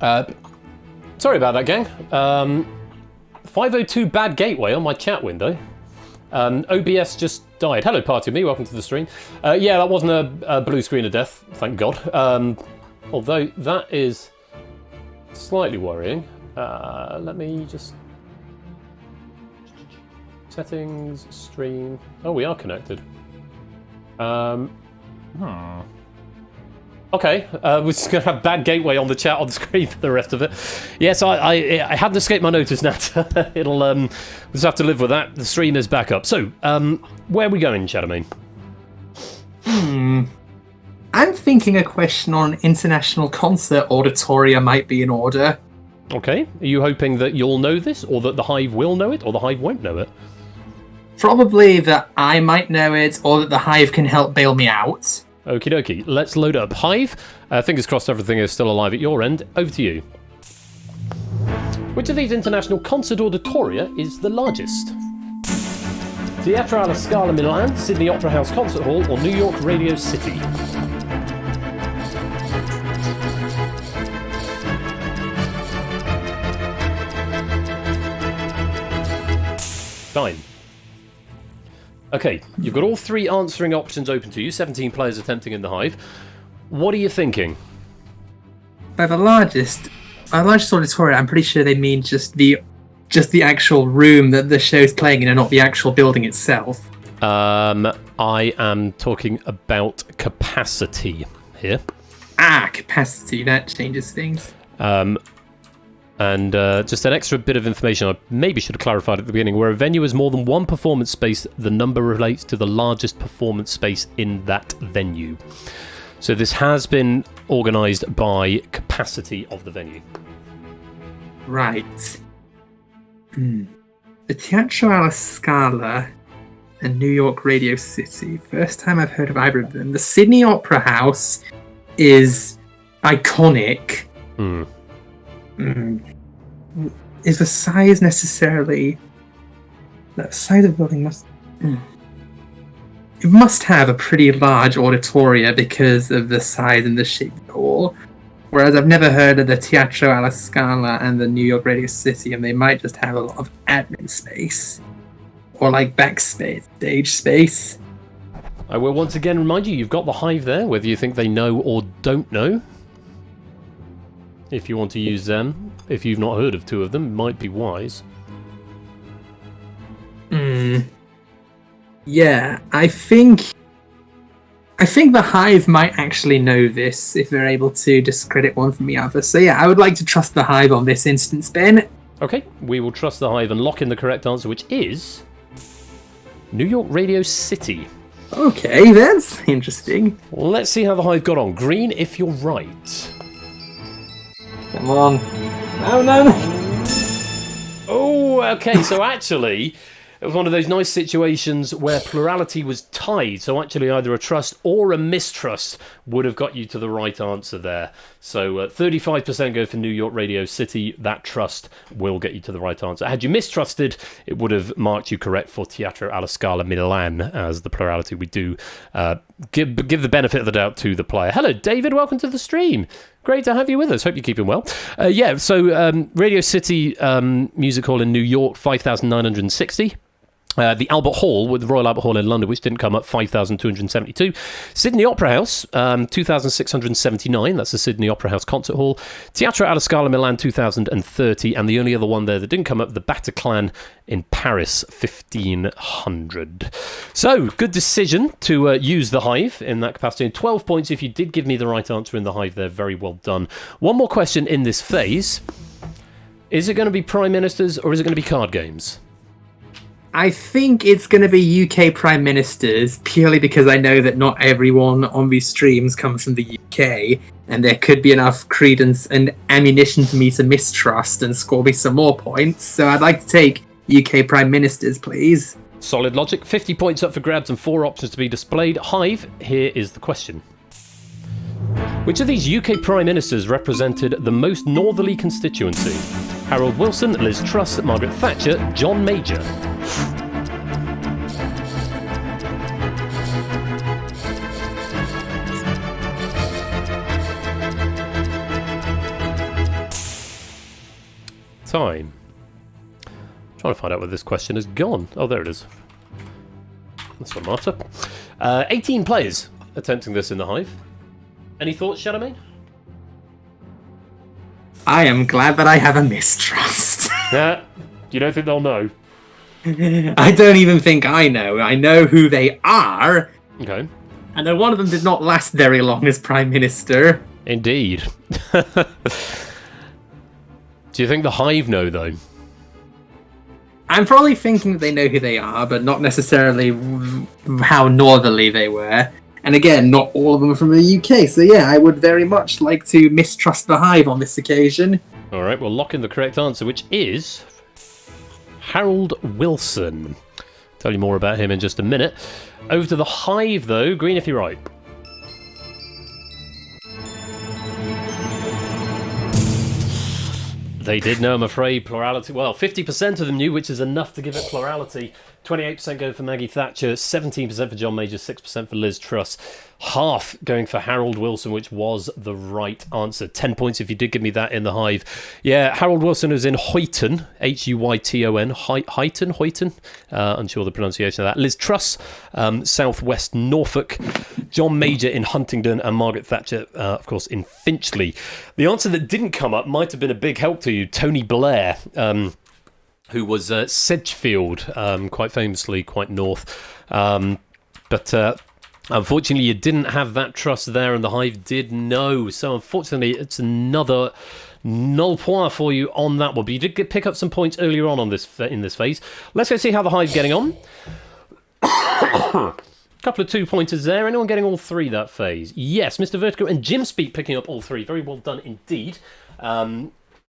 Sorry about that, gang. 502 bad gateway on my chat window. OBS just died. Hello, party of me. Welcome to the stream. Yeah, that wasn't a blue screen of death, thank God. Although that is slightly worrying. Let me just... Settings, stream... Oh, we are connected. Okay, we're just going to have bad gateway on the chat on the screen for the rest of it. Yes, I hadn't escaped my notice, Nat. It'll, we'll just have to live with that. The stream is back up. So, where are we going, Shadowmane? I'm thinking a question on International Concert Auditoria might be in order. Okay, are you hoping that you'll know this, or that the Hive will know it, or the Hive won't know it? Probably that I might know it, or that the Hive can help bail me out. Okie dokie, let's load up. Hive, fingers crossed everything is still alive at your end. Over to you. Which of these international concert auditoria is the largest? Teatro alla Scala Milan, Sydney Opera House Concert Hall, or New York Radio City? Fine. Okay, you've got all three answering options open to you, 17 players attempting in the Hive. What are you thinking? By the largest auditorium, I'm pretty sure they mean just the actual room that the show's playing in and not the actual building itself. I am talking about capacity here. Capacity, that changes things. And just an extra bit of information I maybe should have clarified at the beginning. Where a venue has more than one performance space, the number relates to the largest performance space in that venue. So this has been organised by capacity of the venue. Right. The Teatro alla Scala and New York Radio City. First time I've heard of either of them. The Sydney Opera House is iconic. Is the size necessarily... The size of the building must... It must have a pretty large auditoria because of the size and the shape of the hall. Whereas I've never heard of the Teatro alla Scala and the New York Radio City, and they might just have a lot of admin space. Or like backspace, stage space. I will once again remind you, you've got the Hive there, whether you think they know or don't know. If you want to use them, if you've not heard of two of them, it might be wise. Yeah, I think the Hive might actually know this if they're able to discredit one from the other. So yeah, I would like to trust the Hive on this instance, Ben. Okay, we will trust the Hive and lock in the correct answer, which is... New York Radio City. Okay, that's interesting. Let's see how the Hive got on. Green, if you're right. Come on. No. Oh, okay, so actually, it was one of those nice situations where plurality was tied, so actually either a trust or a mistrust would have got you to the right answer there. So 35% go for New York Radio City. That trust will get you to the right answer. Had you mistrusted, it would have marked you correct for Teatro alla Scala Milan, as the plurality we do give the benefit of the doubt to the player. Hello, David. Welcome to the stream. Great to have you with us. Hope you're keeping well. So Radio City Music Hall in New York, 5,960. The Albert Hall, with the Royal Albert Hall in London, which didn't come up, 5,272. Sydney Opera House, 2,679. That's the Sydney Opera House Concert Hall. Teatro alla Scala Milan, 2,030. And the only other one there that didn't come up, the Bataclan in Paris, 1,500. So, good decision to use the Hive in that capacity. And 12 points if you did give me the right answer in the Hive there. Very well done. One more question in this phase. Is it going to be Prime Ministers or is it going to be card games? I think it's going to be UK Prime Ministers, purely because I know that not everyone on these streams comes from the UK, and there could be enough credence and ammunition for me to mistrust and score me some more points, so I'd like to take UK Prime Ministers, please. Solid logic. 50 points up for grabs and 4 options to be displayed. Hive, here is the question. Which of these UK Prime Ministers represented the most northerly constituency? Harold Wilson, Liz Truss, Margaret Thatcher, John Major. Time. Trying to find out where this question has gone. Oh, there it is. That's what I'm after. 18 players attempting this in the Hive. Any thoughts, Shadowmane? I am glad that I have a mistrust. Yeah. You don't think they'll know? I don't even think I know. I know who they are. Okay. I know one of them did not last very long as Prime Minister. Indeed. Do you think the Hive know, though? I'm probably thinking that they know who they are, but not necessarily how northerly they were. And again, not all of them are from the UK, so yeah, I would very much like to mistrust the Hive on this occasion. Alright, we'll lock in the correct answer, which is Harold Wilson. Tell you more about him in just a minute. Over to the Hive, though. Green if you're right. They did know, I'm afraid. Plurality. Well, 50% of them knew, which is enough to give it plurality. 28% going for Maggie Thatcher, 17% for John Major, 6% for Liz Truss. Half going for Harold Wilson, which was the right answer. 10 points if you did give me that in the Hive. Yeah, Harold Wilson was in Huyton, Huyton, Huyton. Unsure the pronunciation of that. Liz Truss, southwest Norfolk. John Major in Huntingdon, and Margaret Thatcher, of course, in Finchley. The answer that didn't come up might have been a big help to you. Tony Blair, who was Sedgefield, quite famously, quite north. But unfortunately, you didn't have that trust there, and the Hive did know. So unfortunately, it's another null point for you on that one. But you did pick up some points earlier on this in this phase. Let's go see how the Hive's getting on. Couple of 2-pointers there. Anyone getting all three that phase? Yes, Mr. Vertigo and Jim Speak picking up all three. Very well done indeed.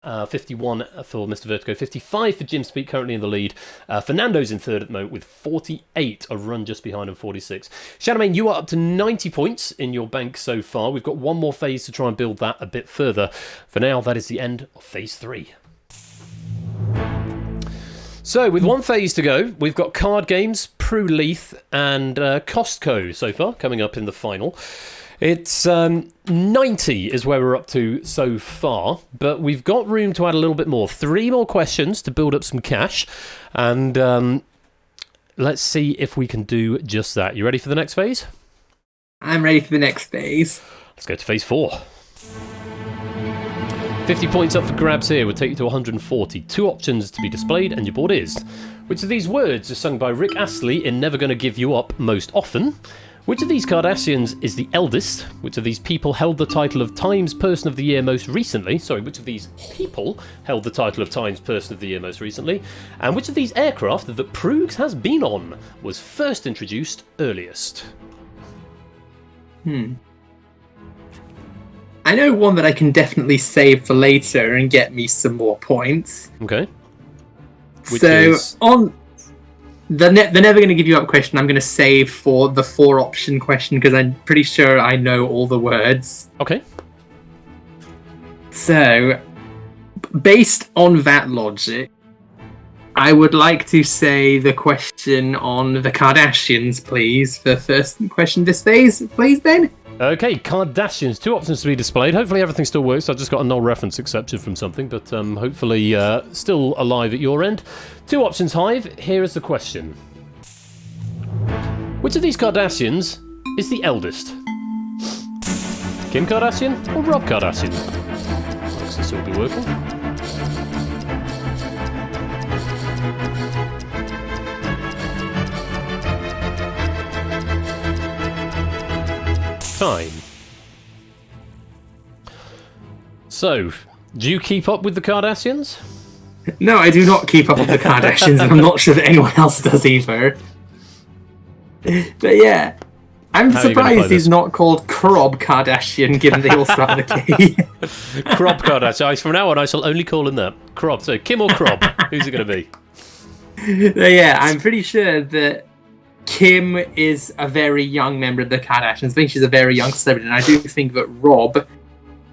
51 for Mr. Vertigo, 55 for Jim Speak, currently in the lead. Fernando's in third at the moment with 48, a run just behind him, 46. Shadowmane, you are up to 90 points in your bank so far. We've got one more phase to try and build that a bit further. For now, that is the end of phase 3. So, with one phase to go, we've got card games, Prue Leith, and Costco so far, coming up in the final. It's 90 is where we're up to so far, but we've got room to add a little bit more. 3 more questions to build up some cash, and let's see if we can do just that. You ready for the next phase? I'm ready for the next phase. Let's go to phase 4. 50 points up for grabs here would take you to 140. 2 options to be displayed, and your board is: which of these words is sung by Rick Astley in Never Gonna Give You Up most often? Which of these Kardashians is the eldest? Which of these people held the title of Times Person of the Year most recently? Sorry, which of these people held the title of Times Person of the Year most recently? And which of these aircraft that Proogs has been on was first introduced earliest? I know one that I can definitely save for later and get me some more points. Okay. Which so, is... on the Never Going to Give You Up question, I'm going to save for the 4-option question because I'm pretty sure I know all the words. Okay. So, based on that logic, I would like to say the question on the Kardashians, please, for the first question this phase. Please, Ben? Okay, Kardashians. 2 options to be displayed. Hopefully everything still works. I just got a null reference exception from something, but hopefully still alive at your end. 2 options, Hive. Here is the question. Which of these Kardashians is the eldest? Kim Kardashian or Rob Kardashian? Looks this will be working. Time. So, do you keep up with the Kardashians? No, I do not keep up with the Kardashians, and I'm not sure that anyone else does either. But yeah, I'm surprised he's not called Krob Kardashian, given they all start with a K. Krob Kardashian. From now on, I shall only call him that. Krob. So, Kim or Krob? Who's it going to be? But yeah, I'm pretty sure that Kim is a very young member of the Kardashians. I think she's a very young celebrity, and I do think that Rob...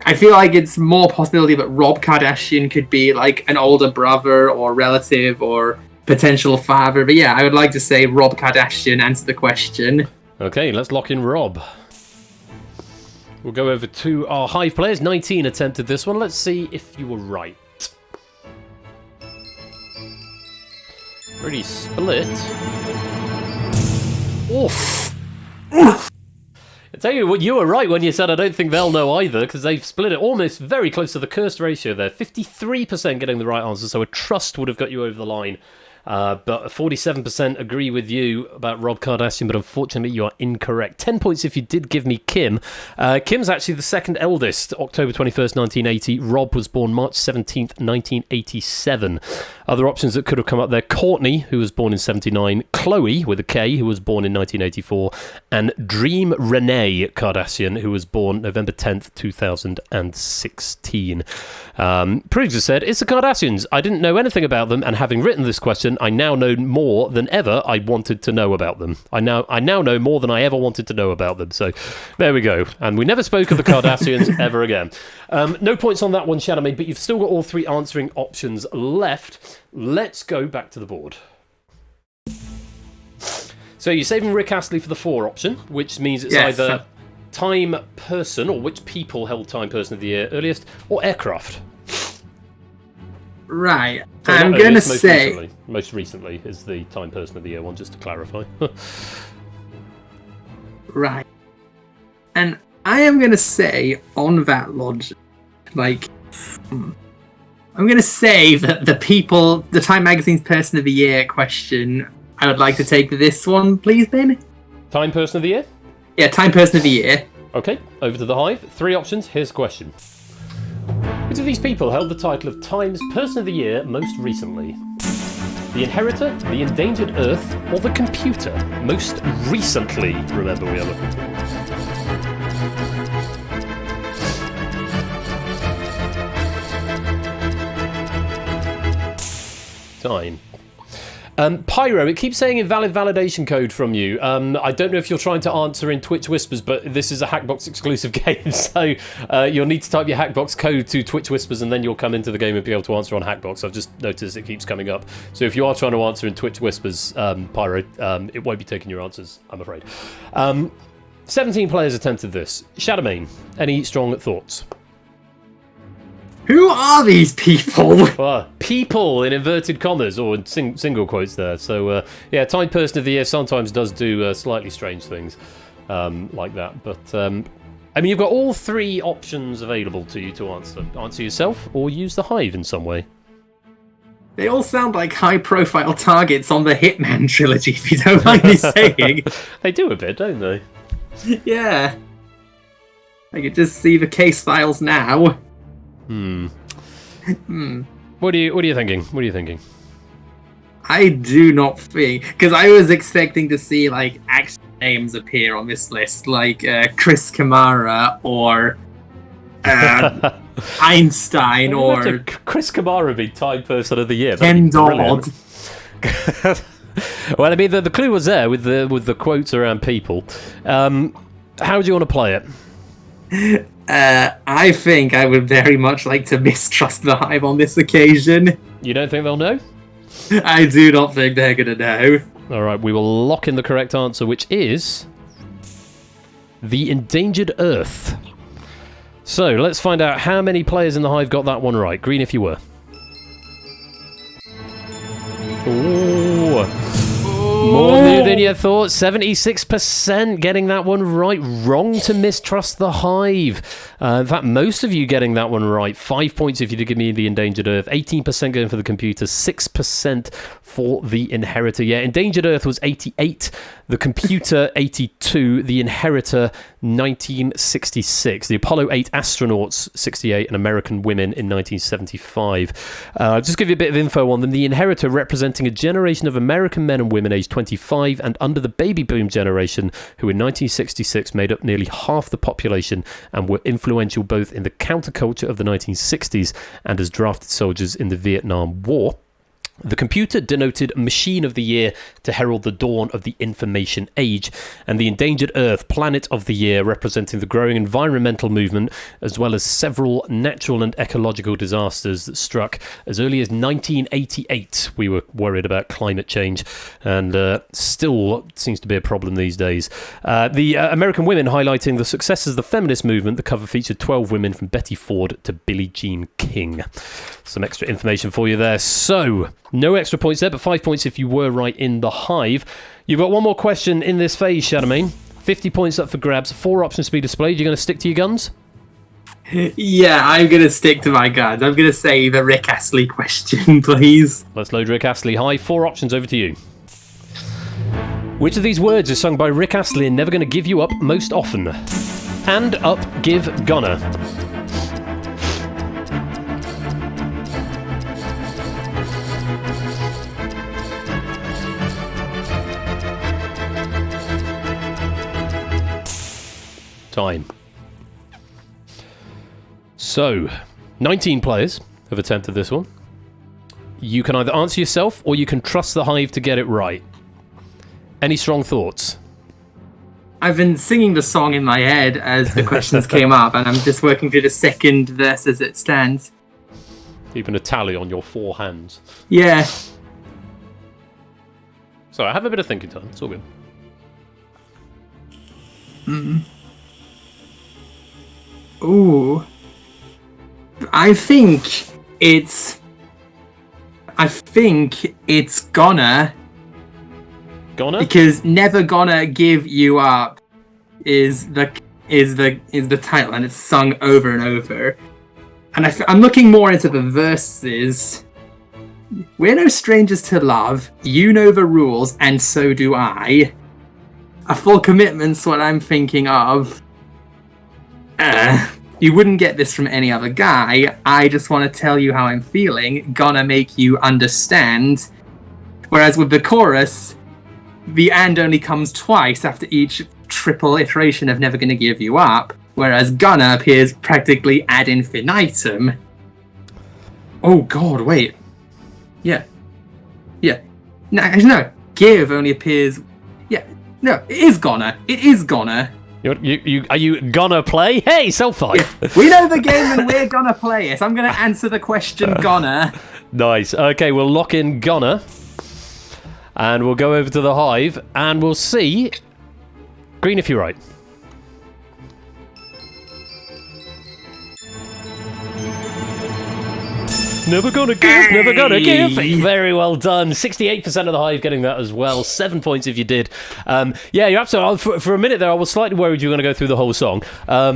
I feel like it's more possibility that Rob Kardashian could be like an older brother or relative or potential father. But yeah, I would like to say Rob Kardashian answer the question. Okay, let's lock in Rob. We'll go over to our Hive players. 19 attempted this one. Let's see if you were right. Pretty split. Oof. I tell you what, you were right when you said I don't think they'll know either, because they've split it almost very close to the cursed ratio there. 53% getting the right answer, so a trust would have got you over the line. But 47% agree with you about Rob Kardashian, but unfortunately you are incorrect. 10 points if you did give me Kim. Kim's actually the second eldest, October 21st, 1980. Rob was born March 17th, 1987. Other options that could have come up there: Courtney, who was born in 79, Chloe, with a K, who was born in 1984, and Dream Renee Kardashian, who was born November 10th, 2016. Prudence said, it's the Kardashians. I didn't know anything about them, and having written this question, I now know more than ever I wanted to know about them. I now know more than I ever wanted to know about them. So there we go. And we never spoke of the Kardashians ever again. No points on that one, Shadowmane, but you've still got all three answering options left. Let's go back to the board. So you're saving Rick Astley for the 4 option, which means it's either Time Person, or which people held Time Person of the Year earliest, or aircraft. Right. So I'm going to say... Most recently is the Time Person of the Year one, just to clarify. Right. And I am going to say, on that logic, I'm going to say that the Time Magazine's Person of the Year question, I would like to take this one, please, Ben. Time Person of the Year? Yeah, Time Person of the Year. Okay, over to the Hive. 3 options, here's the question. Which of these people held the title of Time's Person of the Year most recently? The Inheritor, the Endangered Earth, or the Computer? Most recently, remember we are looking for. Time. Pyro, it keeps saying invalid validation code from you. I don't know if you're trying to answer in Twitch Whispers, but this is a Hackbox exclusive game, so you'll need to type your Hackbox code to Twitch Whispers and then you'll come into the game and be able to answer on Hackbox. I've just noticed it keeps coming up. So if you are trying to answer in Twitch Whispers, Pyro, it won't be taking your answers, I'm afraid. 17 players attempted this. Shadowmane, any strong thoughts? Who are these people? People in inverted commas, or in single quotes there. So, yeah, Time Person of the Year sometimes does do slightly strange things like that. But, I mean, you've got all 3 options available to you to answer. Answer yourself or use the Hive in some way. They all sound like high-profile targets on the Hitman trilogy, if you don't mind me saying. They do a bit, don't they? Yeah. I could just see the case files now. What are you thinking? I do not think, because I was expecting to see actual names appear on this list, like Chris Kamara or Einstein or Chris Kamara be Time Person of the Year. Ken Dodd. Well, I mean, the clue was there with the quotes around people. How would you want to play it? I think I would very much like to mistrust the Hive on this occasion. You don't think they'll know? I do not think they're going to know. Alright, we will lock in the correct answer, which is... the Endangered Earth. So, let's find out how many players in the Hive got that one right. Green if you were. Ooh. More new than you thought. 76% getting that one right. Wrong to mistrust the Hive. In fact, most of you getting that one right. 5 points if you did give me the Endangered Earth. 18% going for the Computer. 6% for the Inheritor. Yeah, Endangered Earth was 88. The Computer, 82. The Inheritor, 1966. The Apollo 8 astronauts, 68. And American women in 1975. Just give you a bit of info on them. The Inheritor representing a generation of American men and women aged 25 and under the baby boom generation, who in 1966 made up nearly half the population and were influential both in the counterculture of the 1960s and as drafted soldiers in the Vietnam War. The Computer denoted Machine of the Year to herald the dawn of the Information Age, and the Endangered Earth Planet of the Year representing the growing environmental movement, as well as several natural and ecological disasters that struck as early as 1988. We were worried about climate change, and still seems to be a problem these days. The American women highlighting the successes of the feminist movement. The cover featured 12 women from Betty Ford to Billie Jean King. Some extra information for you there. So... No extra points there, but 5 points if you were right in the Hive. You've got one more question in this phase, Shadowmane. 50 points up for grabs. 4 options to be displayed. You're going to stick to your guns? Yeah, I'm going to stick to my guns. I'm going to say the Rick Astley question, please. Let's load Rick Astley. Hive, 4 options over to you. Which of these words is sung by Rick Astley in Never Gonna Give You Up most often? And up, give, gonna. Time. So, 19 players have attempted this one. You can either answer yourself or you can trust the Hive to get it right. Any strong thoughts? I've been singing the song in my head as the questions came up, and I'm just working through the second verse as it stands. Keeping a tally on your 4 hands. Yeah. So I have a bit of thinking time. It's all good. Ooh. I think it's gonna. Gonna? Because Never Gonna Give You Up is the title, and it's sung over and over. And I'm looking more into the verses. We're no strangers to love. You know the rules, and so do I. A full commitment's what I'm thinking of. You wouldn't get this from any other guy. I just want to tell you how I'm feeling. Gonna make you understand. Whereas with the chorus, the and only comes twice after each triple iteration of Never Gonna Give You Up, whereas gonna appears practically ad infinitum. Oh god, wait. Yeah. No, give only appears... Yeah, no, it is gonna. Are you gonna play? Hey, self-five! Yeah. We know the game and we're gonna play it. I'm gonna answer the question gonna. Nice. Okay, we'll lock in gonna. And we'll go over to the Hive, and we'll see... Green if you're right. Never gonna give, never gonna give. Very well done. 68% of the Hive getting that as well. 7 points if you did. Yeah, you're absolutely... For a minute there, I was slightly worried you were going to go through the whole song. I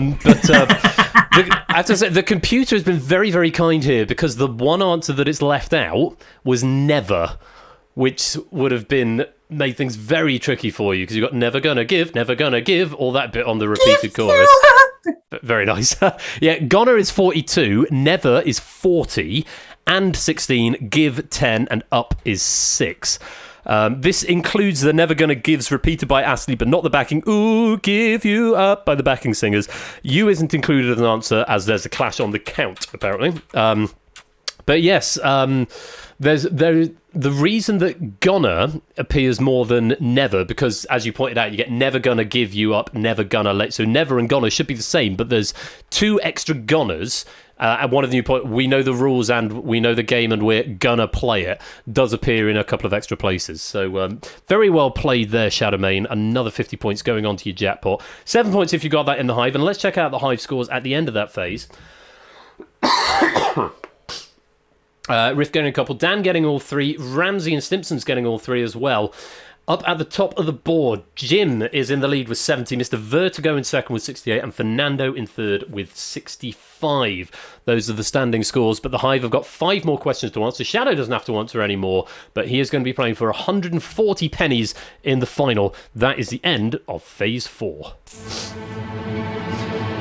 have to say, the computer has been very, very kind here, because the one answer that it's left out was never, which would have made things very tricky for you, because you've got never gonna give, all that bit on the repeated chorus. Very nice. Yeah, gonna is 42, never is 40, and 16, give 10, and up is 6. This includes the Never Gonna Gives repeated by Astley, but not the backing ooh, give you up by the backing singers. You isn't included as an answer, as there's a clash on the count, apparently. But yes, the reason that gonna appears more than never, because as you pointed out, you get never gonna give you up, never gonna let. So never and gonna should be the same, but there's 2 extra gonnas. And one of them, we know the rules and we know the game and we're gonna play it, does appear in a couple of extra places. So very well played there, Shadowmane. Another 50 points going on to your jackpot. 7 points if you got that in the Hive. And let's check out the Hive scores at the end of that phase. Riff getting a couple, Dan getting all 3, Ramsey and Stimpson's getting all 3 as well. Up at the top of the board, Jim is in the lead with 70, Mr. Vertigo in second with 68, and Fernando in third with 65. Those are the standing scores, but the Hive have got 5 more questions to answer. Shadow doesn't have to answer anymore, but he is going to be playing for 140 pennies in the final. That is the end of Phase 4.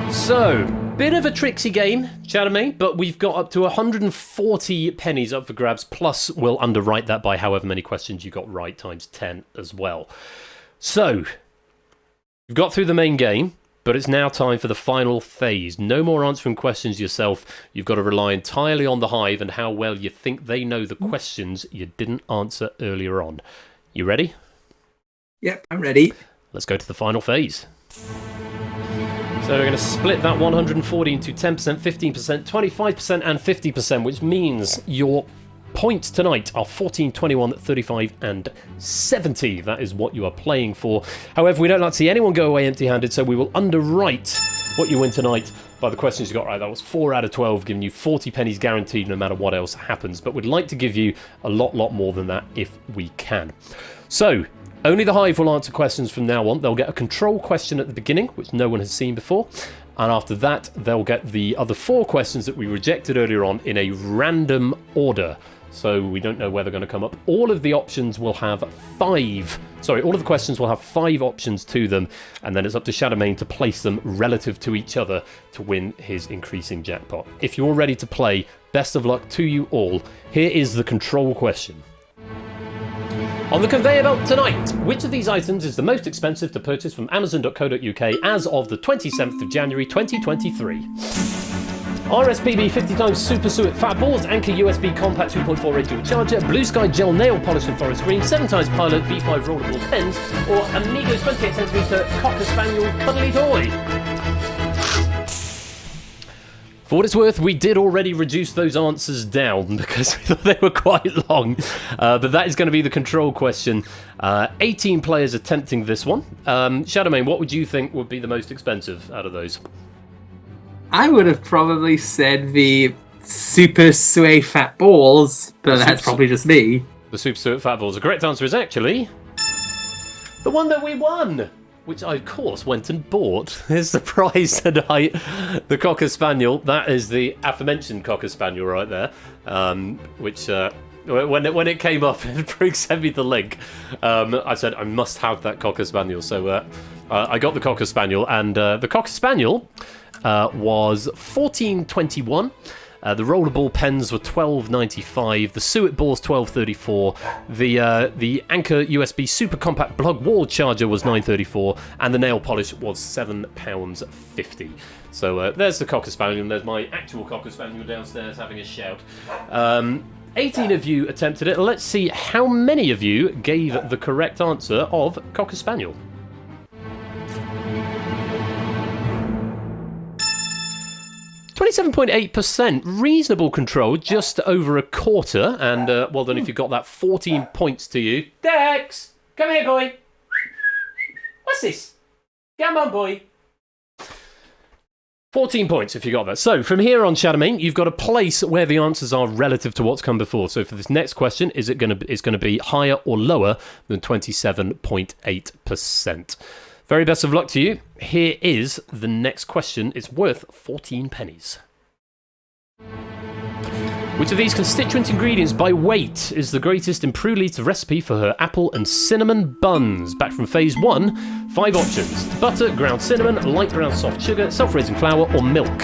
So, bit of a tricksy game, Shadowmane, but we've got up to 140 pennies up for grabs, plus we'll underwrite that by however many questions you got right, times 10 as well. So, you've got through the main game, but it's now time for the final phase. No more answering questions yourself. You've got to rely entirely on the Hive and how well you think they know the questions you didn't answer earlier on. You ready? Yep, I'm ready. Let's go to the final phase. So we're going to split that 140 into 10%, 15%, 25% and 50%, which means your points tonight are 14, 21, 35 and 70. That is what you are playing for. However, we don't like to see anyone go away empty-handed, so we will underwrite what you win tonight by the questions you got right. That was 4 out of 12, giving you 40 pennies guaranteed no matter what else happens. But we'd like to give you a lot more than that if we can. So, only the Hive will answer questions from now on. They'll get a control question at the beginning, which no one has seen before. And after that, they'll get the other 4 questions that we rejected earlier on in a random order. So we don't know where they're going to come up. All of the options will have all of the questions will have 5 options to them, and then it's up to Shadowmane to place them relative to each other to win his increasing jackpot. If you're ready to play, best of luck to you all. Here is the control question. On the conveyor belt tonight, which of these items is the most expensive to purchase from Amazon.co.uk as of the 27th of January 2023? RSPB 50 times Super Suet Fat Balls, Anker USB Compact 2.4 Radio Charger, Blue Sky Gel Nail Polish and Forest Green, 7 times Pilot V5 Rollable Pens, or Amigo's 28cm Cocker Spaniel Cuddly Toy. For what it's worth, we did already reduce those answers down because we thought they were quite long. But that is going to be the control question. 18 players attempting this one. Shadowmane, what would you think would be the most expensive out of those? I would have probably said the Super Suet Fat Balls, but that's probably just me. The Super Suet Fat Balls. The correct answer is actually the one that we won, which I, of course, went and bought. Here's the prize tonight. The Cocker Spaniel. That is the aforementioned Cocker Spaniel right there, which... When it came up, Briggs sent me the link. I said, I must have that Cocker Spaniel. So I got the Cocker Spaniel, and the Cocker Spaniel was $14.21. The rollerball pens were $12.95. The suet balls $12.34. The Anker USB super compact plug wall charger was $9.34, and the nail polish was £7.50. So there's the Cocker Spaniel, and there's my actual Cocker Spaniel downstairs having a shout. 18 of you attempted it. Let's see how many of you gave the correct answer of Cocker Spaniel. 27.8%, reasonable control, just over a quarter, and well done if you got that. 14 points to you. Dex, come here, boy. What's this? Come on, boy. 14 points if you got that. So, from here on, Shadowmane, you've got a place where the answers are relative to what's come before. So, for this next question, it's going to be higher or lower than 27.8%. Very best of luck to you. Here is the next question. It's worth 14 pennies. Which of these constituent ingredients by weight is the greatest in Prulete's recipe for her apple and cinnamon buns? Back from phase 1, 5 options. Butter, ground cinnamon, light brown soft sugar, self-raising flour, or milk.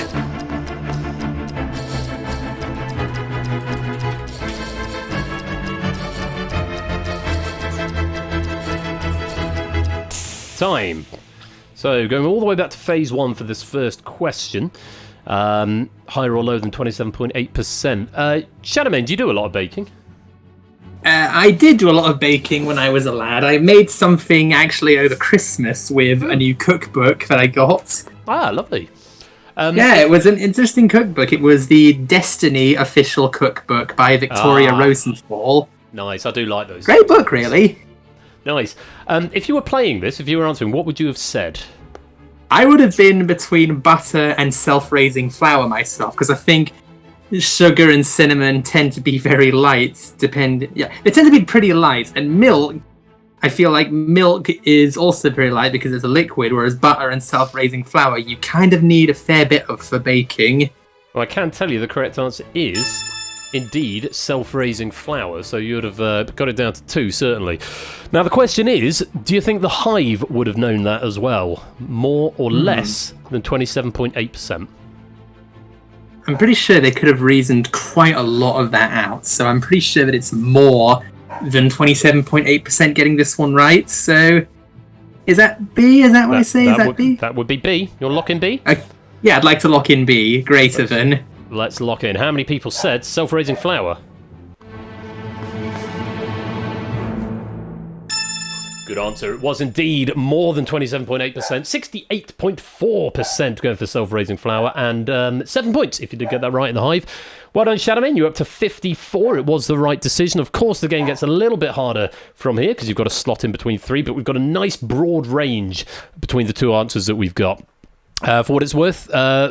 Time. So, going all the way back to phase 1 for this first question. Higher or lower than 27.8%. Shadowmane, do you do a lot of baking? I did do a lot of baking when I was a lad. I made something actually over Christmas with a new cookbook that I got. Ah, lovely. It was an interesting cookbook. It was the Destiny official cookbook by Victoria Rosenthal. Nice, I do like those. Great book, really. Nice. If you were playing this, if you were answering, what would you have said? I would have been between butter and self-raising flour myself, because I think sugar and cinnamon tend to be very light. They tend to be pretty light, and milk, I feel like milk is also very light because it's a liquid, whereas butter and self-raising flour, you kind of need a fair bit of for baking. Well, I can tell you the correct answer is indeed self-raising flour, so you would have got it down to 2, certainly. Now the question is, do you think the Hive would have known that as well? More or less than 27.8%? I'm pretty sure they could have reasoned quite a lot of that out, so I'm pretty sure that it's more than 27.8% getting this one right. So is that B? Is that what I say? Is that B? That would be B. You're locking B? Yeah, I'd like to lock in B. Greater than. Let's lock in. How many people said self-raising flour? Good answer. It was indeed more than 27.8%. 68.4% going for self-raising flour, and 7 points if you did get that right in the Hive. Well done, Shadowmane. You're up to 54. It was the right decision. Of course, the game gets a little bit harder from here because you've got a slot in between 3, but we've got a nice broad range between the 2 answers that we've got. For what it's worth,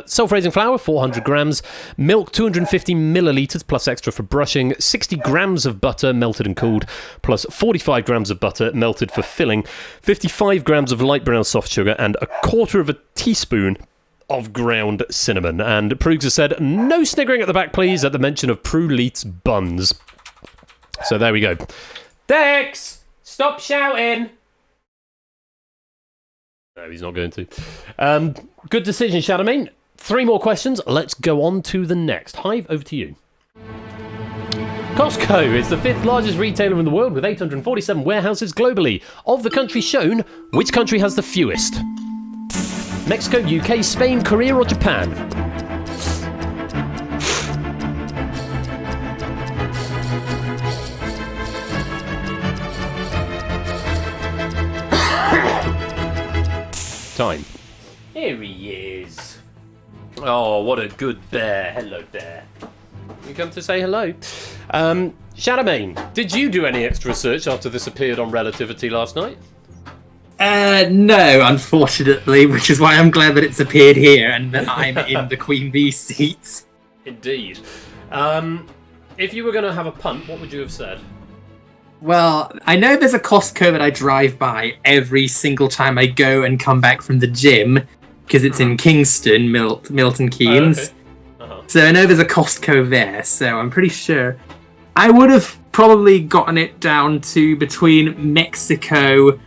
self-raising flour, 400 grams, milk, 250 millilitres plus extra for brushing, 60 grams of butter, melted and cooled, plus 45 grams of butter, melted for filling, 55 grams of light brown soft sugar, and a quarter of a teaspoon of ground cinnamon. And Proogs has said, no sniggering at the back, please, at the mention of Prue Leith's buns. So there we go. Dex! Stop shouting! No, he's not going to. Good decision, Shadowmane. 3 more questions. Let's go on to the next. Hive, over to you. Costco is the 5th largest retailer in the world with 847 warehouses globally. Of the countries shown, which country has the fewest? Mexico, UK, Spain, Korea, or Japan? Time. Here he is. Oh, what a good bear. Hello, bear. You come to say hello. Shadowmane, did you do any extra research after this appeared on Relativity last night? No, unfortunately, which is why I'm glad that it's appeared here and that I'm in the Queen Bee seats. Indeed. If you were going to have a punt, what would you have said? Well, I know there's a Costco that I drive by every single time I go and come back from the gym, because it's in Kingston, Milton Keynes. Oh, okay. So I know there's a Costco there, so I'm pretty sure. I would have probably gotten it down to between Mexico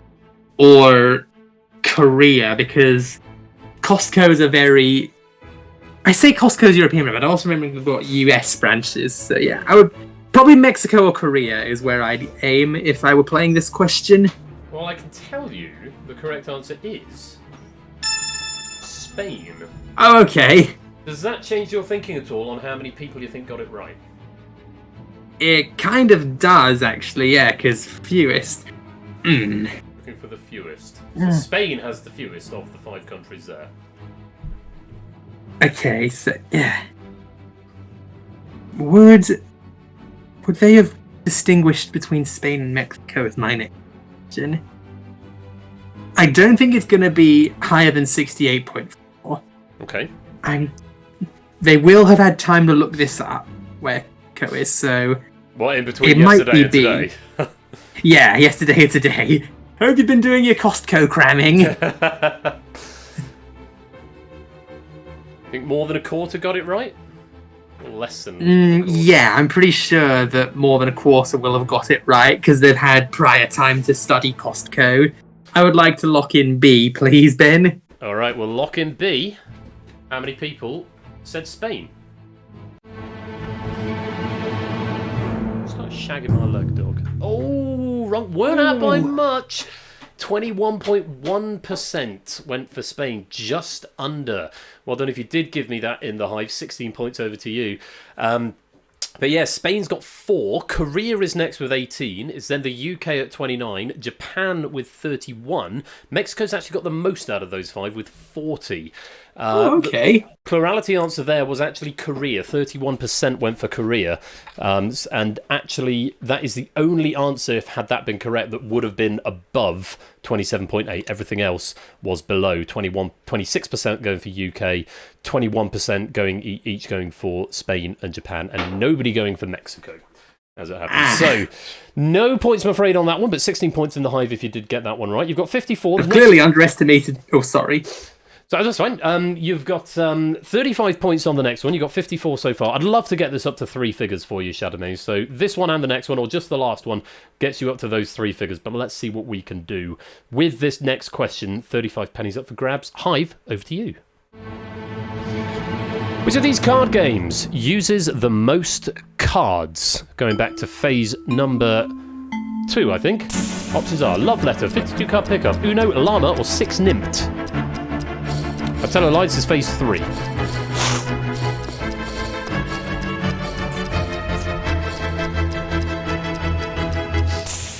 or Korea, because Costco's a very... I say Costco's European, but I also remember they've got US branches, so yeah, I would... Probably Mexico or Korea is where I'd aim if I were playing this question. Well, I can tell you the correct answer is... Spain. Oh, okay. Does that change your thinking at all on how many people you think got it right? It kind of does, actually, yeah, because fewest. Looking for the fewest. So Spain has the fewest of the 5 countries there. Okay, so, yeah. Would they have distinguished between Spain and Mexico is my next question. I don't think it's going to be higher than 68.4. Okay. They will have had time to look this up, where Mexico is, so... What, in between it yesterday might and today? Yeah, yesterday and today. Hope you've been doing your Costco cramming. Think more than a quarter got it right? Or less than yeah, I'm pretty sure that more than a quarter will have got it right, because they've had prior time to study Costco. I would like to lock in B, please, Ben. Alright, we'll lock in B. How many people said Spain? Start shagging my leg, dog. Oh, wrong. Weren't out by much. 21.1% went for Spain, just under. Well done if you did give me that in the Hive. 16 points over to you. But yeah, Spain's got 4. Korea is next with 18. It's then the UK at 29. Japan with 31. Mexico's actually got the most out of those 5 with 40. Okay. The plurality answer there was actually Korea. 31% went for Korea. And actually, that is the only answer, if had that been correct, that would have been above 27.8. Everything else was below. 26% going for UK, 21% going each going for Spain and Japan, and nobody going for Mexico, as it happens. So, no points, I'm afraid, on that one, but 16 points in the Hive if you did get that one right. You've got 54. I've clearly underestimated... Oh, sorry. So that's fine. You've got 35 points on the next one. You've got 54 so far. I'd love to get this up to 3 figures for you, Shadowmane. So this one and the next one, or just the last one, gets you up to those 3 figures. But let's see what we can do with this next question. 35 pennies up for grabs. Hive, over to you. Which of these card games uses the most cards? Going back to phase number 2, I think. Options are Love Letter, 52 card pickup, Uno, Llama, or 6 Nimmt. I tell a lie, this is phase 3.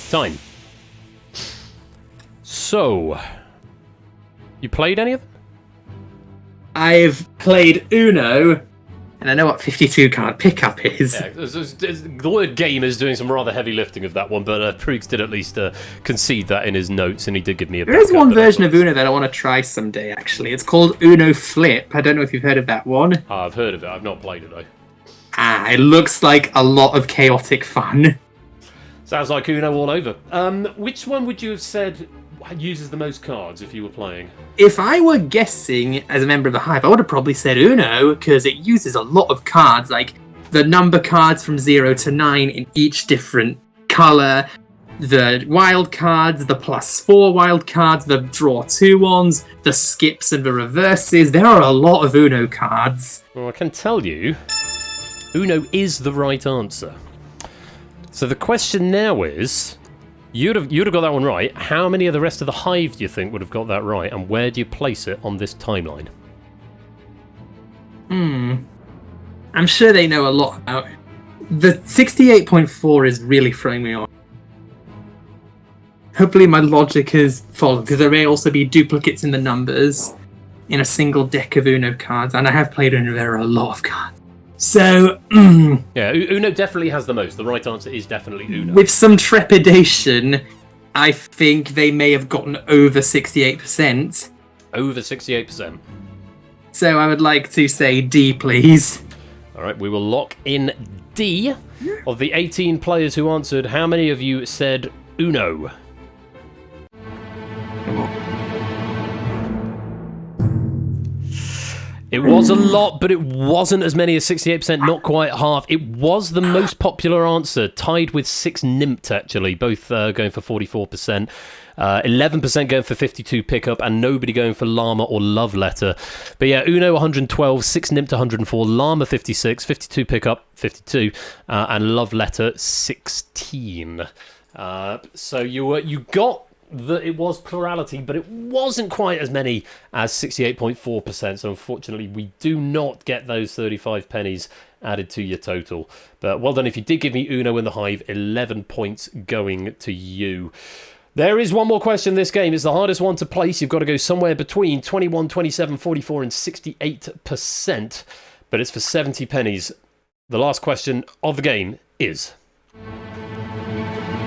Time. So, you played any of them? I've played Uno, and And I know what 52 card pickup is. Yeah, the word game is doing some rather heavy lifting of that one, but Proogs did at least concede that in his notes, and he did give me a There is one version of Uno that I want to try someday, actually. It's called Uno Flip. I don't know if you've heard of that one. I've heard of it. I've not played it, though. It looks like a lot of chaotic fun. Sounds like Uno all over. Which one would you have said uses the most cards if you were playing? If I were guessing as a member of the Hive, I would have probably said Uno, because it uses a lot of cards, like the number cards from 0 to 9 in each different colour, the wild cards, the +4 wild cards, the draw 2 ones, the skips and the reverses. There are a lot of Uno cards. Well, I can tell you, Uno is the right answer. So the question now is, you'd have got that one right. How many of the rest of the Hive do you think would have got that right, and where do you place it on this timeline? I'm sure they know a lot about it. The 68.4 is really throwing me off. Hopefully my logic is followed, because there may also be duplicates in the numbers in a single deck of Uno cards, and I have played Uno, there are a lot of cards. So, yeah, Uno definitely has the most. The right answer is definitely Uno. With some trepidation, I think they may have gotten over 68%. Over 68%. So I would like to say D, please. All right, we will lock in D. Of the 18 players who answered, how many of you said Uno? It was a lot, but it wasn't as many as 68%, not quite half. It was the most popular answer, tied with 6 Nymph, actually, both going for 44%. 11% going for 52 pickup, and nobody going for Llama or Love Letter. But yeah, Uno 112, 6 Nymph 104, Llama 56, 52 pickup 52, and Love Letter 16. So you got that it was plurality, but it wasn't quite as many as 68.4%. So unfortunately, we do not get those 35 pennies added to your total. But well done if you did give me Uno in the Hive. 11 points going to you. There is one more question in this game. It's the hardest one to place. You've got to go somewhere between 21, 27, 44 and 68%. But it's for 70 pennies. The last question of the game is,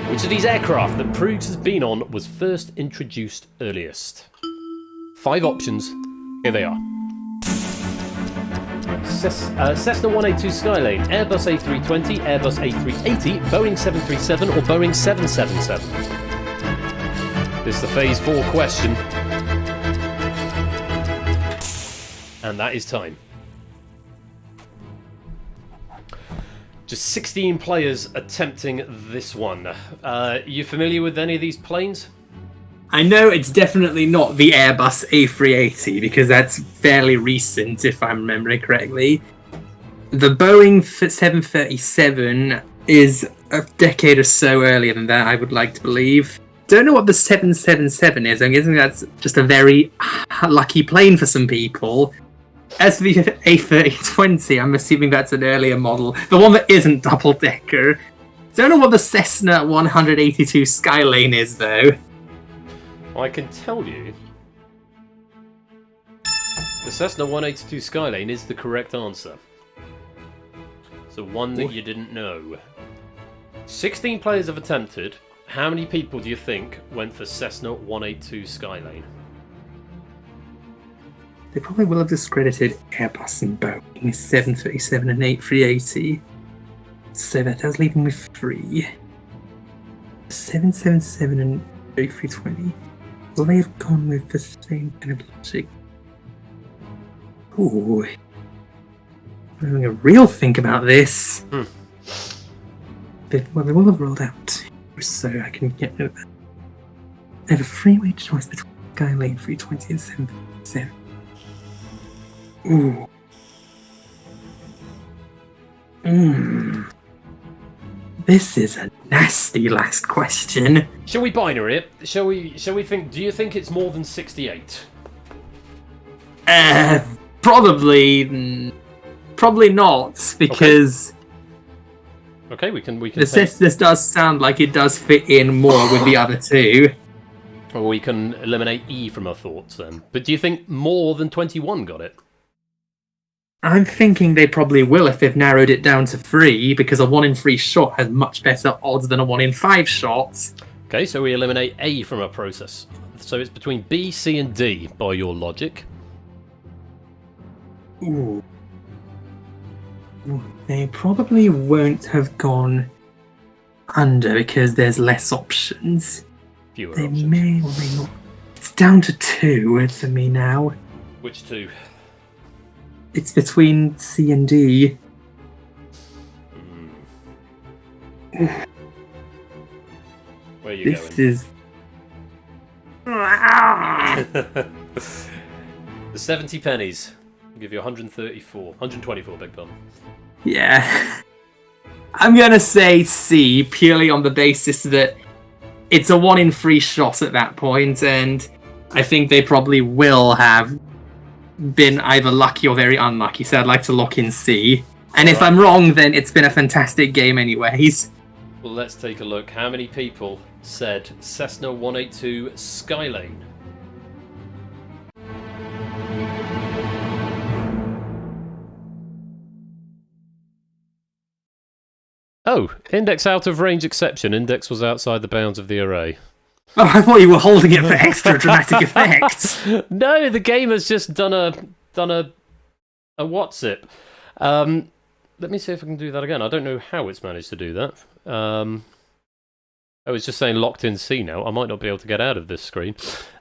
which of these aircraft that Proogs has been on was first introduced earliest? 5 options. Here they are. Cessna 182 Skylane, Airbus A320, Airbus A380, Boeing 737 or Boeing 777? This is the Phase 4 question. And that is time. Just 16 players attempting this one. You familiar with any of these planes? I know it's definitely not the Airbus A380, because that's fairly recent, if I'm remembering correctly. The Boeing 737 is a decade or so earlier than that, I would like to believe. Don't know what the 777 is. I'm guessing that's just a very lucky plane for some people. As for the A320, I'm assuming that's an earlier model. The one that isn't double-decker. Don't know what the Cessna 182 Skylane is, though. I can tell you. The Cessna 182 Skylane is the correct answer. So one that you didn't know. 16 players have attempted. How many people do you think went for Cessna 182 Skylane? They probably will have discredited Airbus and Boeing 737 and A380. So that does leave them with 3. 777 and A320. Will they have gone with the same kind of logic? Ooh. I'm having a real think about this. They will have rolled out, so I can get rid of that. I have a freeway choice between Skylane 320 and 737. Ooh. This is a nasty last question. Shall we binary it? Shall we think, do you think it's more than 68? Probably not, because Okay, we can this does sound like it does fit in more with the other two. Or we can eliminate E from our thoughts then. But do you think more than 21 got it? I'm thinking they probably will if they've narrowed it down to 3, because a 1 in 3 shot has much better odds than a 1 in 5 shot. Okay, so we eliminate A from our process. So it's between B, C, and D, by your logic. Ooh. They probably won't have gone under because there's less options. Fewer They options. may or may not. It's down to 2 for me now. Which 2? It's between C and D. Where are you This going? is. The 70 pennies. I'll give you 124, beg pardon. Yeah. I'm gonna say C purely on the basis that it's a 1 in 3 shot at that point, and I think they probably will have been either lucky or very unlucky, so I'd like to lock in C. And if I'm wrong, then it's been a fantastic game anyways. Well, let's take a look. How many people said Cessna 182 Skylane? Oh, index out of range exception. Index was outside the bounds of the array. Oh, I thought you were holding it for extra dramatic effect. No, the game has just done a what's it? Let me see if I can do that again. I don't know how it's managed to do that. I was just saying locked in C now. I might not be able to get out of this screen.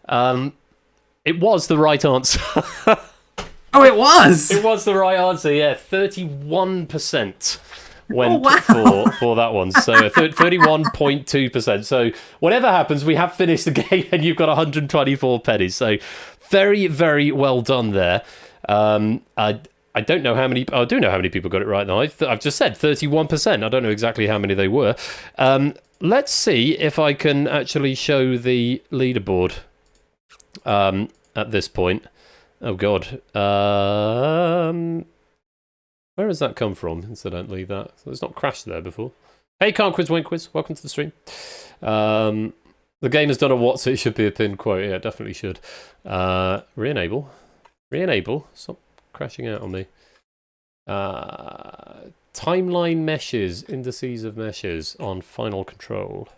It was the right answer. Oh, it was! It was the right answer, yeah. 31% went for that one. So 31.2%. So whatever happens, we have finished the game and you've got 124 pennies. So very, very well done there. I don't know how many... I do know how many people got it right now. I've just said 31%. I don't know exactly how many they were. Let's see if I can actually show the leaderboard at this point. Oh, God. Where has that come from, incidentally? It's not crashed there before. Hey, Can't Quiz Wink Quiz. Welcome to the stream. The game has done a what, so it should be a pinned quote. Yeah, it definitely should. Re-enable. Re-enable. Stop crashing out on me. Timeline meshes, indices of meshes on final control.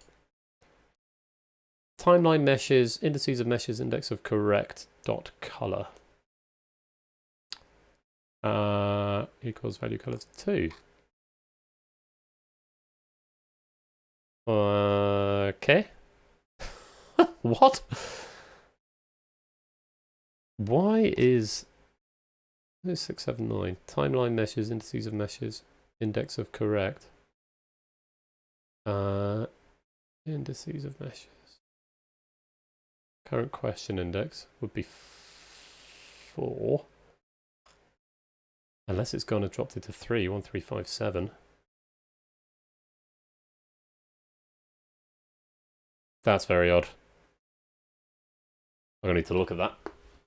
Timeline meshes, indices of meshes, index of correct dot color. Equals value colors 2. Okay. What? Why is 679 timeline meshes, indices of meshes, index of correct, indices of meshes. Current question index would be 4, unless it's gone and dropped it to 3, 1357. That's very odd. I'm going to need to look at that.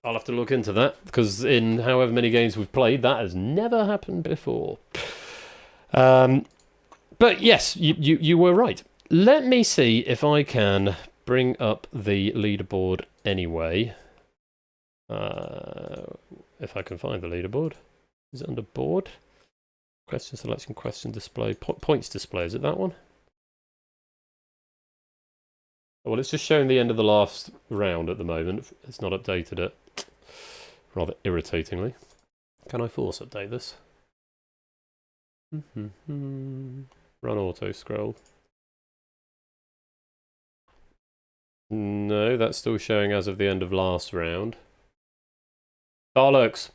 I'll have to look into that, because in however many games we've played, that has never happened before. But yes, you were right. Let me see if I can bring up the leaderboard anyway. If I can find the leaderboard. Is it under board? Question selection, question display, points display. Is it that one? Well, it's just showing the end of the last round at the moment. It's not updated it. Rather irritatingly. Can I force update this? Run auto scroll. No, that's still showing as of the end of last round. Bollocks!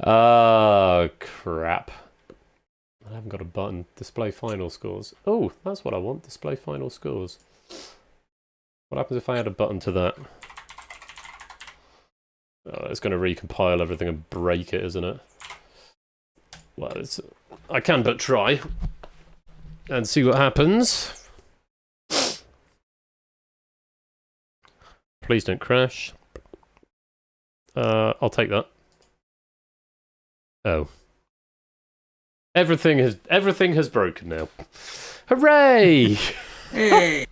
Oh, crap. I haven't got a button. Display final scores. Oh, that's what I want. Display final scores. What happens if I add a button to that? Oh, it's going to recompile everything and break it, isn't it? Well, I can but try. And see what happens. Please don't crash. I'll take that. Oh. Everything has broken now. Hooray! Hey.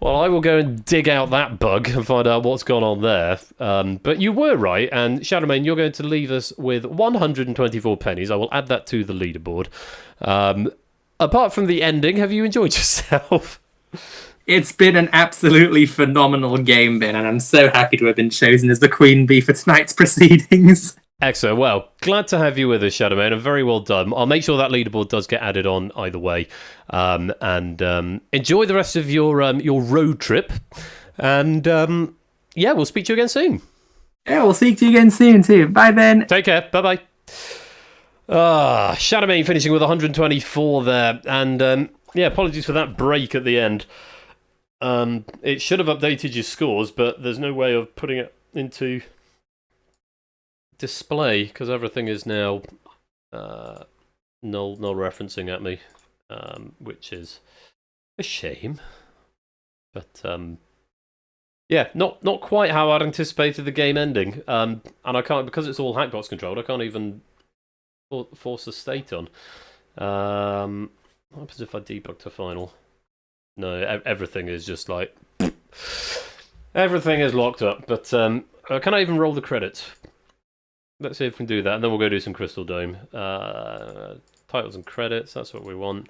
Well, I will go and dig out that bug and find out what's gone on there. But you were right, and Shadowmane, you're going to leave us with 124 pennies. I will add that to the leaderboard. Apart from the ending, have you enjoyed yourself? It's been an absolutely phenomenal game, Ben, and I'm so happy to have been chosen as the Queen Bee for tonight's proceedings. Excellent. Well, glad to have you with us, Shadowmane, and very well done. I'll make sure that leaderboard does get added on either way. And enjoy the rest of your road trip. And yeah, we'll speak to you again soon. Yeah, we'll speak to you again soon too. Bye, Ben. Take care. Bye-bye. Shadowmane finishing with 124 there. And yeah, apologies for that break at the end. It should have updated your scores, but there's no way of putting it into display because everything is now null referencing at me, which is a shame. But yeah, not quite how I'd anticipated the game ending. And I can't, because it's all hackbox controlled, I can't even force a state on. What happens if I debug to final? No, everything is just like everything is locked up. But can I even roll the credits? Let's see if we can do that, and then we'll go do some Crystal Dome. Titles and credits, that's what we want.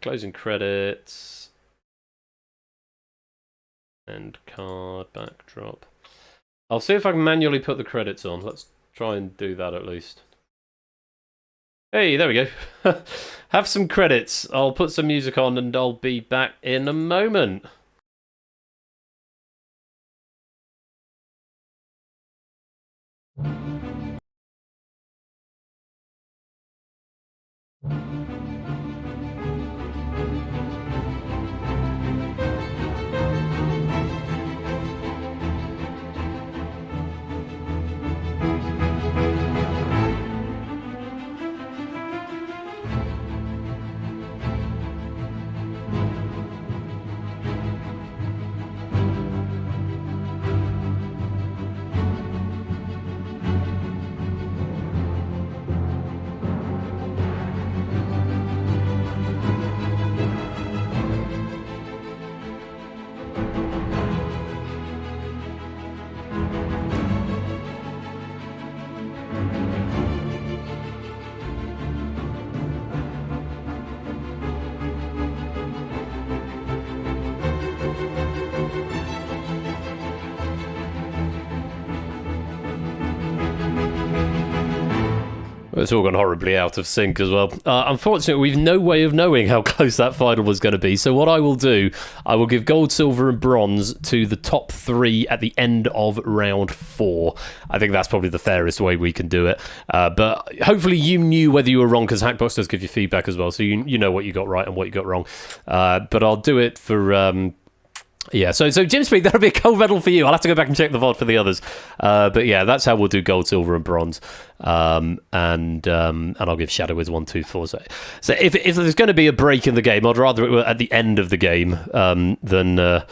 Closing credits. End card, backdrop. I'll see if I can manually put the credits on. Let's try and do that at least. Hey, there we go. Have some credits. I'll put some music on and I'll be back in a moment. It's all gone horribly out of sync as well. Unfortunately, we've no way of knowing how close that final was going to be. So what I will do, I will give gold, silver, and bronze to the top 3 at the end of round 4. I think that's probably the fairest way we can do it. But hopefully you knew whether you were wrong, because Hackbox does give you feedback as well, so you know what you got right and what you got wrong. But I'll do it for... yeah, so Jim Speak, that'll be a gold medal for you. I'll have to go back and check the VOD for the others. But yeah, that's how we'll do gold, silver, and bronze. And I'll give Shadow with 1, 2, 4. So if there's going to be a break in the game, I'd rather it were at the end of the game than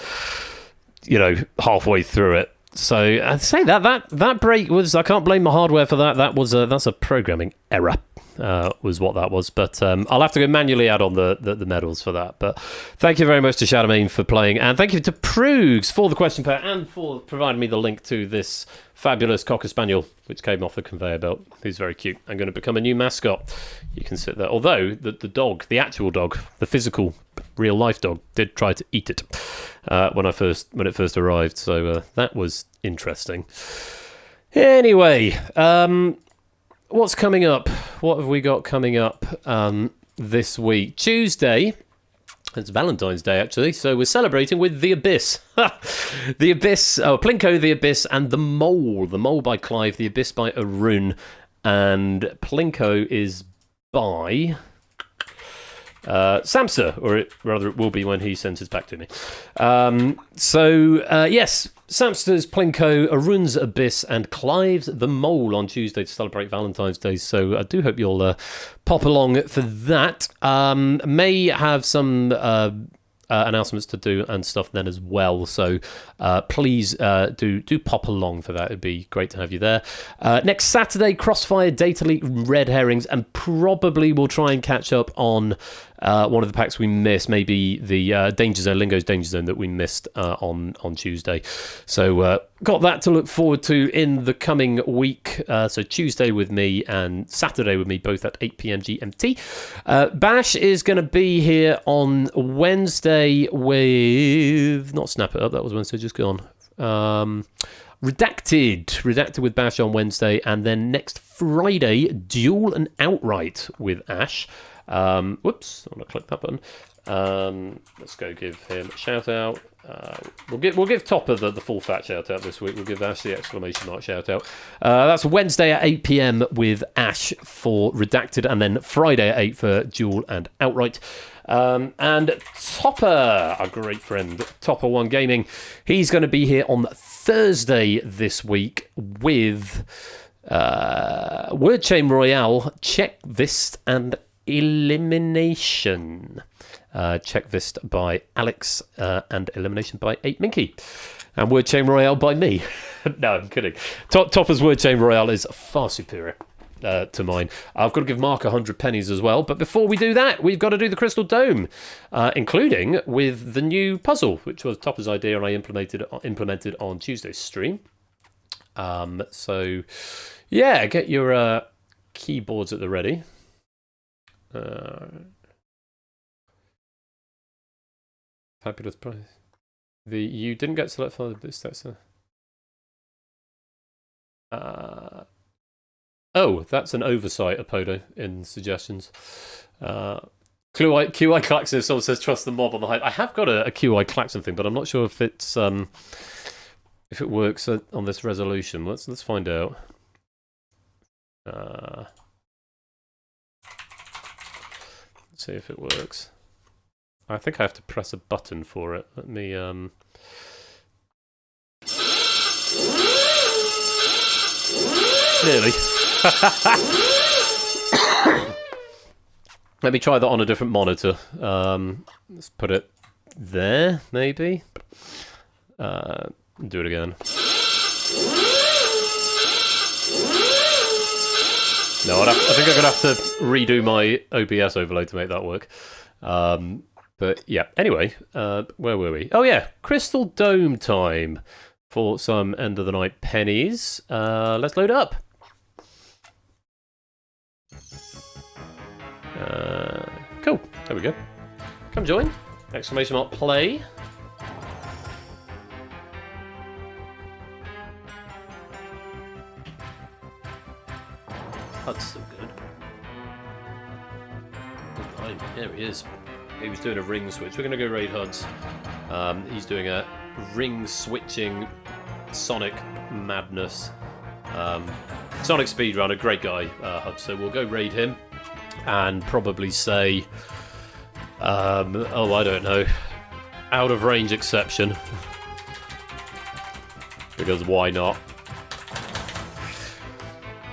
halfway through it. So I'd say that break was, I can't blame my hardware for that. That's a programming error. Was what that was, but I'll have to go manually add on the medals for that. But thank you very much to Shadowmane for playing, and thank you to Proogs for the question pair and for providing me the link to this fabulous Cocker Spaniel which came off the conveyor belt, who's very cute and going to become a new mascot. You can sit there, although the dog, the actual dog, the physical real life dog, did try to eat it when it first arrived, so that was interesting. Anyway, what's coming up? What have we got coming up this week? Tuesday. It's Valentine's Day, actually, so we're celebrating with The Abyss. The Abyss, Plinko, The Abyss, and The Mole. The Mole by Clive, The Abyss by Arun, and Plinko is by Samsa, or it will be when he sends it back to me. Yes, Samster's Plinko, Arun's Abyss, and Clive's The Mole on Tuesday to celebrate Valentine's Day. So I do hope you'll pop along for that. May have some announcements to do and stuff then as well. So please do pop along for that. It'd be great to have you there. Next Saturday, Crossfire, Data Leak, Red Herrings, and probably we'll try and catch up on one of the packs we missed, maybe the Danger Zone, Lingo's Danger Zone that we missed on Tuesday. So got that to look forward to in the coming week. So Tuesday with me and Saturday with me, both at 8 p.m. GMT. Bash is going to be here on Wednesday with... Not Snap It Up, that was Wednesday, just gone. Redacted with Bash on Wednesday, and then next Friday, Duel and Outright with Ash. Whoops, I'm gonna click that button. Let's go give him a shout out. We'll give Topper the full fat shout out this week. We'll give Ash the exclamation mark shout out. That's Wednesday at 8 p.m. with Ash for Redacted, and then Friday at 8 for Duel and Outright. And Topper, our great friend, Topper One Gaming, he's going to be here on Thursday this week with Word Chain Royale, Checklist and Elimination. Checklist by Alex and Elimination by 8 Minky. And Word Chain Royale by me. No, I'm kidding. Topper's Word Chain Royale is far superior to mine. I've got to give Mark 100 pennies as well, but before we do that, we've got to do the Crystal Dome, including with the new puzzle, which was Topper's idea and I implemented on Tuesday's stream. So, yeah, get your keyboards at the ready. Fabulous prize. You didn't get select for this. That's oh, that's an oversight, Apodo, in suggestions. QI Klaxon, if someone says trust the mob on the Hive. I have got a QI Klaxon thing, but I'm not sure if it's if it works on this resolution. Let's find out. Let's see if it works. I think I have to press a button for it. Let me nearly. Let me try that on a different monitor. Let's put it there, maybe. Do it again. No, I think I'm going to have to redo my OBS overlay to make that work. But yeah, anyway, where were we? Oh yeah, Crystal Dome time for some end of the night pennies. Let's load up. Cool, there we go. Come join. Exclamation mark play. That's so good. There he is. He was doing a ring switch. We're going to go raid Huds. He's doing a ring switching Sonic madness. Sonic speedrunner, great guy, Huds. So we'll go raid him and probably say, oh, I don't know, out of range exception. Because why not?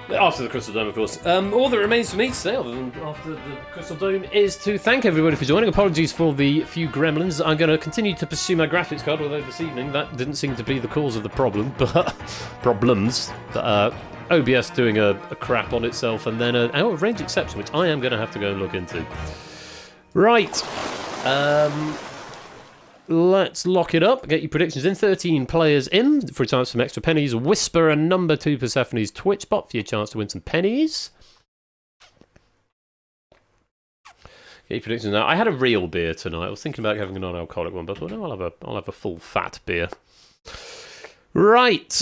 After the Crystal Dome, of course. All that remains for me to say, other than after the Crystal Dome, is to thank everybody for joining. Apologies for the few gremlins. I'm going to continue to pursue my graphics card, although this evening that didn't seem to be the cause of the problem. But problems. OBS doing a crap on itself, and then an out of range exception, which I am going to have to go and look into. Right. Let's lock it up. Get your predictions in. 13 players in for a chance for some extra pennies. Whisper and number 2 Persephone's Twitch bot for your chance to win some pennies. Get your predictions now. I had a real beer tonight. I was thinking about having a non-alcoholic one, but I thought, no, I'll have a full fat beer. Right.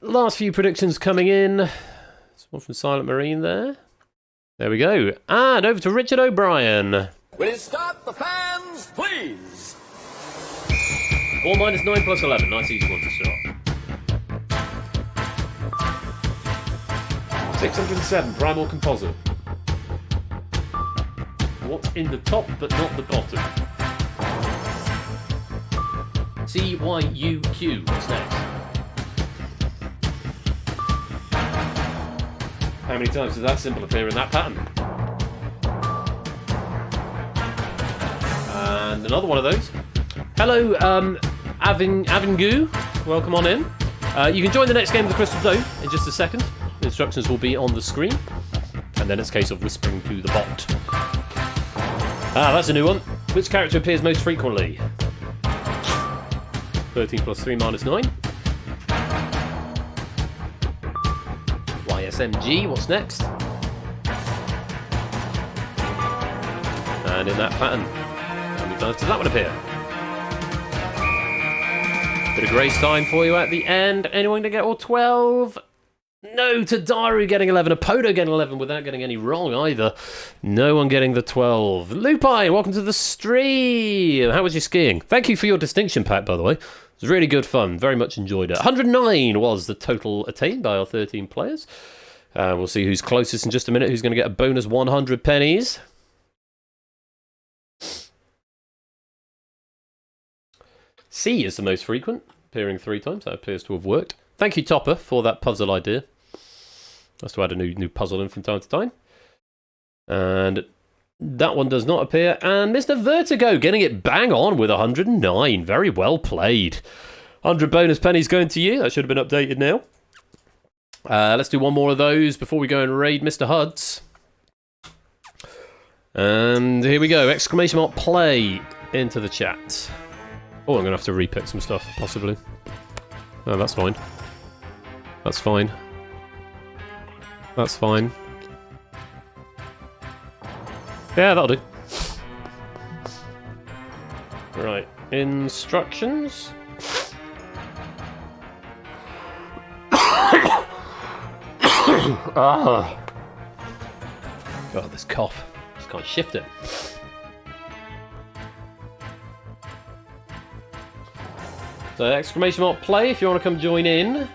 Last few predictions coming in. There's one from Silent Marine there. There we go. And over to Richard O'Brien. Will you start the fans, please? 4 minus 9 plus 11. Nice easy one to start. 607. Primal Composite. What's in the top but not the bottom? CYUQ. What's next? How many times does that symbol appear in that pattern? And another one of those. Hello, Avingu. Welcome on in. You can join the next game of the Crystal Dome in just a second. The instructions will be on the screen. And then it's a case of whispering to the bot. That's a new one. Which character appears most frequently? 13 plus 3 minus 9. YSMG, what's next? And in that pattern, how many times does that one appear? Bit of grace time for you at the end. Anyone to get all 12? No, Tadaru getting 11. Apodo getting 11 without getting any wrong either. No one getting the 12. Lupine, welcome to the stream. How was your skiing? Thank you for your distinction pack, by the way. It was really good fun. Very much enjoyed it. 109 was the total attained by our 13 players. We'll see who's closest in just a minute. Who's going to get a bonus 100 pennies. C is the most frequent, appearing 3 times. That appears to have worked. Thank you, Topper, for that puzzle idea. Must have had a new puzzle in from time to time. And that one does not appear. And Mr. Vertigo getting it bang on with 109. Very well played. 100 bonus pennies going to you. That should have been updated now. Let's do one more of those before we go and raid Mr. Huds. And here we go. Exclamation mark play into the chat. Oh, I'm going to have to repick some stuff, possibly. Oh, that's fine. That's fine. That's fine. Yeah, that'll do. Right. Instructions. Ah. God, this cough. Just can't shift it. So, exclamation mark play if you want to come join in.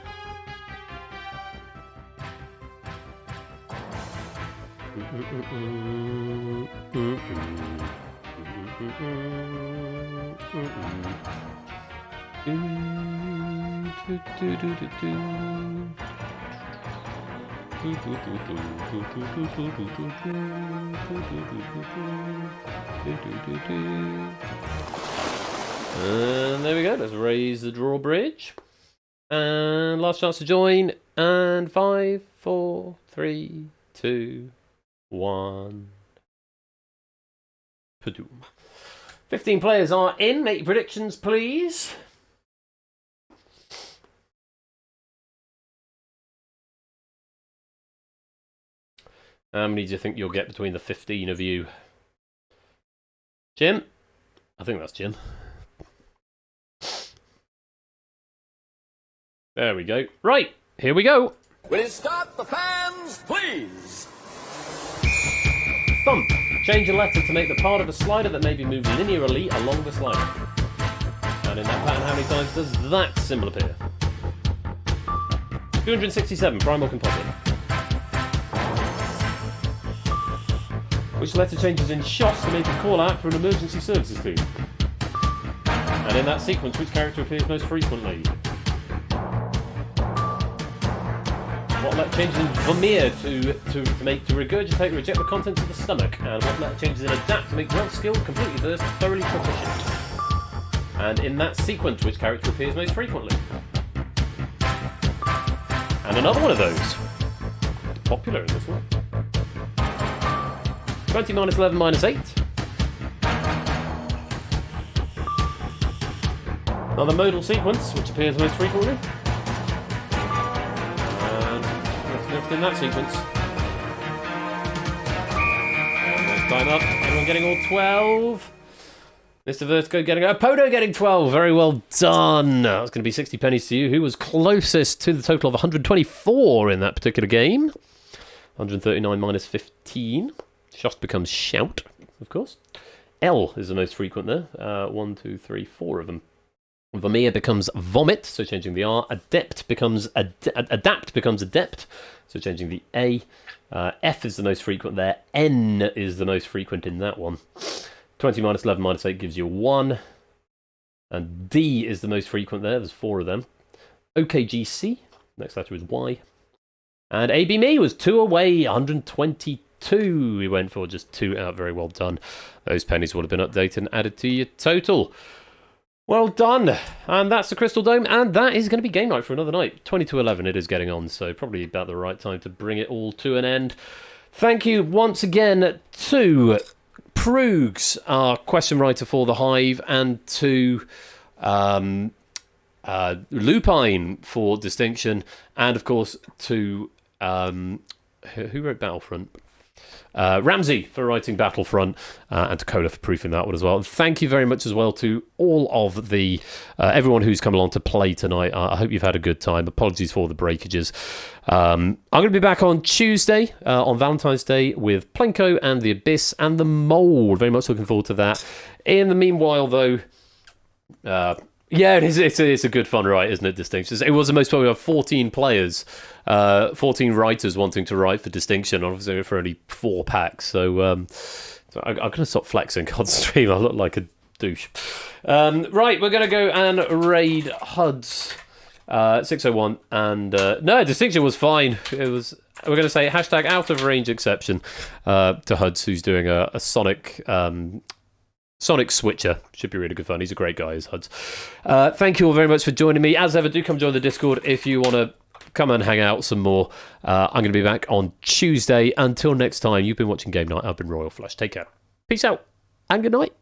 And there we go, let's raise the drawbridge. And last chance to join. And 5, 4, 3, 2, 1. Padoom. 15 players are in. Make your predictions, please. How many do you think you'll get between the 15 of you? Jim? I think that's Jim. There we go. Right, here we go. Will you start the fans, please? Thump. Change a letter to make the part of a slider that may be moved linearly along the slider. And in that pattern, how many times does that symbol appear? 267, primal composite. Which letter changes in shots to make a call out for an emergency services team? And in that sequence, which character appears most frequently? What letter changes in vomir to regurgitate, reject the contents of the stomach? And what letter changes in adapt to make well skilled, completely versed, thoroughly proficient? And in that sequence, which character appears most frequently? And another one of those. Popular in this one. 20 minus 11 minus 8. Another modal sequence, which appears most frequently. And what's next in that sequence? And there's time up. Anyone getting all 12? Mr. Vertigo getting... Podo getting 12. Very well done. That's going to be 60 pennies to you. Who was closest to the total of 124 in that particular game? 139 minus 15. Shost becomes shout, of course. L is the most frequent there. 1, 2, 3, 4 of them. Vomir becomes vomit, so changing the R. Adapt becomes adept, so changing the A. F is the most frequent there. N is the most frequent in that one. 20 minus 11 minus 8 gives you 1. And D is the most frequent there. There's 4 of them. OKGC, next letter is Y. And AB Me was 2 away, 122. We went for just 2 out. Very well done. Those pennies would have been updated and added to your total. Well done. And that's the Crystal Dome, and that is going to be game night for another night. 20 to 11 it is getting on, so probably about the right time to bring it all to an end. Thank you once again to Proogs, our question writer for the Hive, and to Lupine for Distinction, and of course to who wrote Battlefront? Ramsey for writing Battlefront, and to Cola for proofing that one as well. Thank you very much as well to all of the everyone who's come along to play tonight. I hope you've had a good time. Apologies for the breakages. I'm going to be back on Tuesday, on Valentine's Day, with Plinko and the Abyss and the Mould. Very much looking forward to that. In the meanwhile, though, yeah, it's a good fun write, isn't it, Distinctions? It was the most popular 14 players, 14 writers wanting to write for Distinction, obviously for only 4 packs. So, I'm going to stop flexing on stream. I look like a douche. Right, we're going to go and raid HUD's 601. And no, Distinction was fine. It was. We're going to say hashtag out of range exception to HUD's, who's doing a Sonic. Sonic Switcher. Should be really good fun. He's a great guy, is HUD's. Thank you all very much for joining me. As ever, do come join the Discord if you want to come and hang out some more. I'm going to be back on Tuesday. Until next time, you've been watching Game Night. I've been Royal Flush. Take care. Peace out and good night.